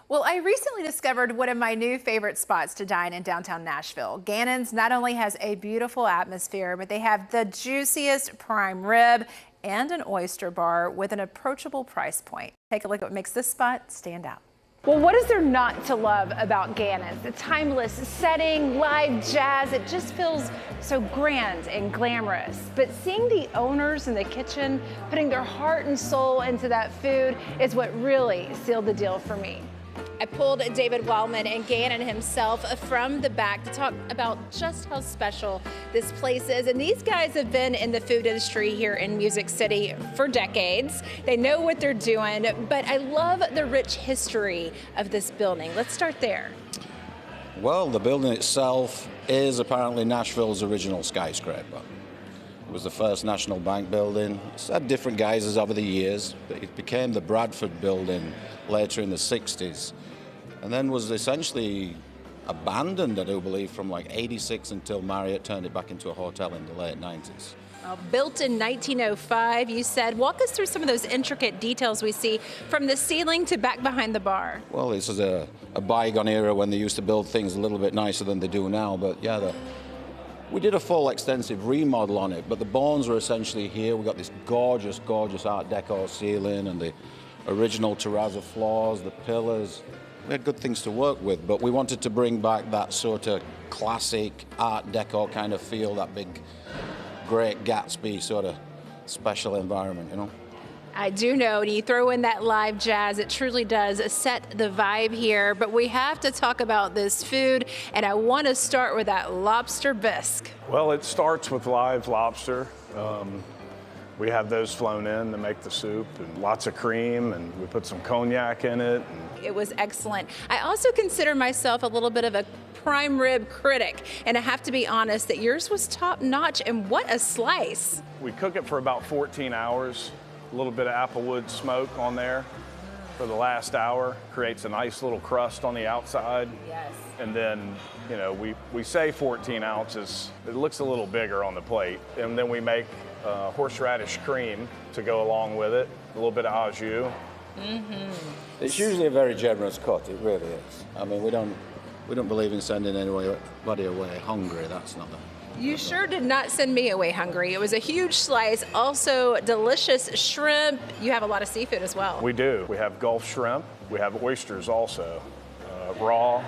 Well, I recently discovered one of my new favorite spots to dine in downtown Nashville. Gannons not only has a beautiful atmosphere, but they have the juiciest prime rib and an oyster bar with an approachable price point. Take a look at what makes this spot stand out. Well, what is there not to love about Gannons? The timeless setting, live jazz, it just feels so grand and glamorous. But seeing the owners in the kitchen putting their heart and soul into that food is what really sealed the deal for me. I pulled David Wellman and Gannon himself from the back to talk about just how special this place is. And these guys have been in the food industry here in Music City for decades. They know what they're doing, but I love the rich history of this building. Let's start there. Well, the building itself is apparently Nashville's original skyscraper. It was the first National Bank building. It's had different guises over the years, but it became the Bradford building later in the 60s, and then was essentially abandoned, I do believe, from like 86 until Marriott turned it back into a hotel in the late 90s. Built in 1905, you said. Walk us through some of those intricate details we see from the ceiling to back behind the bar. Well, this is a bygone era when they used to build things a little bit nicer than they do now, but yeah, we did a full extensive remodel on it, but the bones are essentially here. We've got this gorgeous, gorgeous Art Deco ceiling and the original terrazzo floors, the pillars. We had good things to work with, but we wanted to bring back that sort of classic Art Deco kind of feel, that big, Great Gatsby sort of special environment, you know? I do know, when you throw in that live jazz, it truly does set the vibe here. But we have to talk about this food, and I want to start with that lobster bisque. Well, it starts with live lobster. We have those flown in to make the soup, and lots of cream, and we put some cognac in it. It was excellent. I also consider myself a little bit of a prime rib critic, and I have to be honest that yours was top notch, and what a slice. We cook it for about 14 hours. A little bit of applewood smoke on there for the last hour. Creates a nice little crust on the outside. Yes. And then, you know, we say 14 ounces. It looks a little bigger on the plate. And then we make horseradish cream to go along with it. A little bit of au jus. Mm-hmm. It's usually a very generous cut. It really is. I mean, we don't believe in sending anybody away hungry. That's not the. You sure did not send me away hungry. It was a huge slice, also delicious shrimp. You have a lot of seafood as well. We do. We have Gulf shrimp. We have oysters also, raw,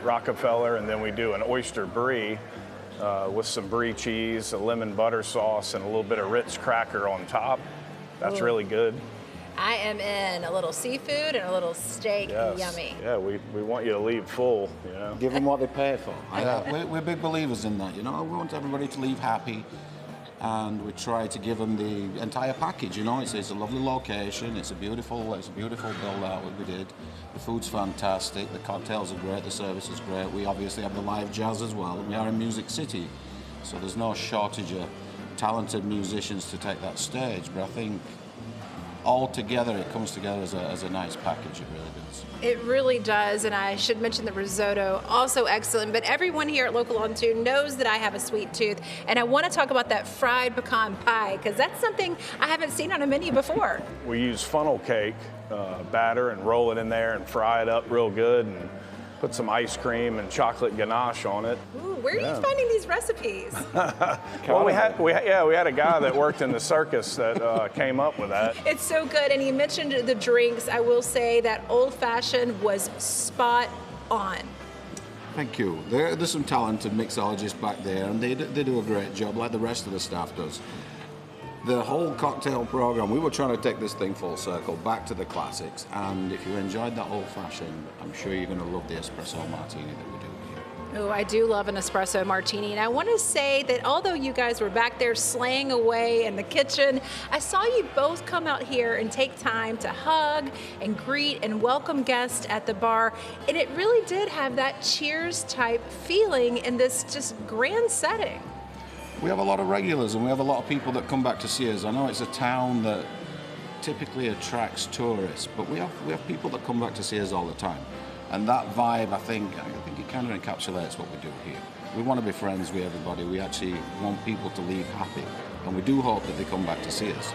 Rockefeller, and then we do an oyster brie with some brie cheese, a lemon butter sauce, and a little bit of Ritz cracker on top. That's really good. I am in a little seafood and a little steak. Yes. Yummy. Yeah, we want you to leave full, you know. Give them what they pay for. Yeah, we're big believers in that, you know. We want everybody to leave happy, and we try to give them the entire package, you know. It's a lovely location, it's a beautiful build out what we did. The food's fantastic, the cocktails are great, the service is great. We obviously have the live jazz as well. We are in Music City, so there's no shortage of talented musicians to take that stage, but I think all together, it comes together as a nice package. It really does. It really does, and I should mention the risotto, also excellent. But everyone here at Local on 2 knows that I have a sweet tooth, and I want to talk about that fried pecan pie, because that's something I haven't seen on a menu before. We use funnel cake batter and roll it in there and fry it up real good and put some ice cream and chocolate ganache on it. Ooh, where are you finding these recipes? Well, we had a guy that worked in the circus that came up with that. It's so good, and you mentioned the drinks. I will say that Old Fashioned was spot on. Thank you. There's some talented mixologists back there, and they do a great job, like the rest of the staff does. The whole cocktail program, we were trying to take this thing full circle, back to the classics, and if you enjoyed that Old Fashioned, I'm sure you're going to love the espresso martini that we do here. Oh, I do love an espresso martini, and I want to say that although you guys were back there slaying away in the kitchen, I saw you both come out here and take time to hug and greet and welcome guests at the bar, and it really did have that cheers type feeling in this just grand setting. We have a lot of regulars, and we have a lot of people that come back to see us. I know it's a town that typically attracts tourists, but we have people that come back to see us all the time. And that vibe, I think it kind of encapsulates what we do here. We want to be friends with everybody. We actually want people to leave happy, and we do hope that they come back to see us.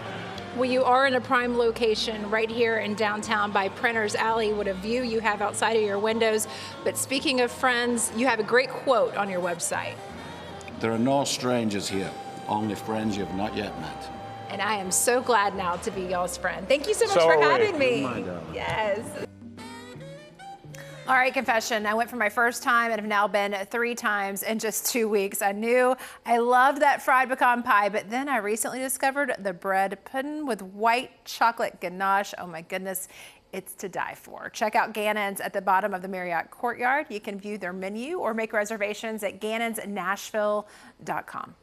Well, you are in a prime location right here in downtown by Printer's Alley. What a view you have outside of your windows. But speaking of friends, you have a great quote on your website. There are no strangers here, only friends you've not yet met. And I am so glad now to be y'all's friend. Thank you so much So for are we. having me. Oh my God. Yes. All right, confession. I went for my first time and have now been 3 times in just 2 weeks. I knew I loved that fried pecan pie, but then I recently discovered the bread pudding with white chocolate ganache. Oh my goodness, it's to die for. Check out Gannons at the bottom of the Marriott Courtyard. You can view their menu or make reservations at gannonsnashville.com.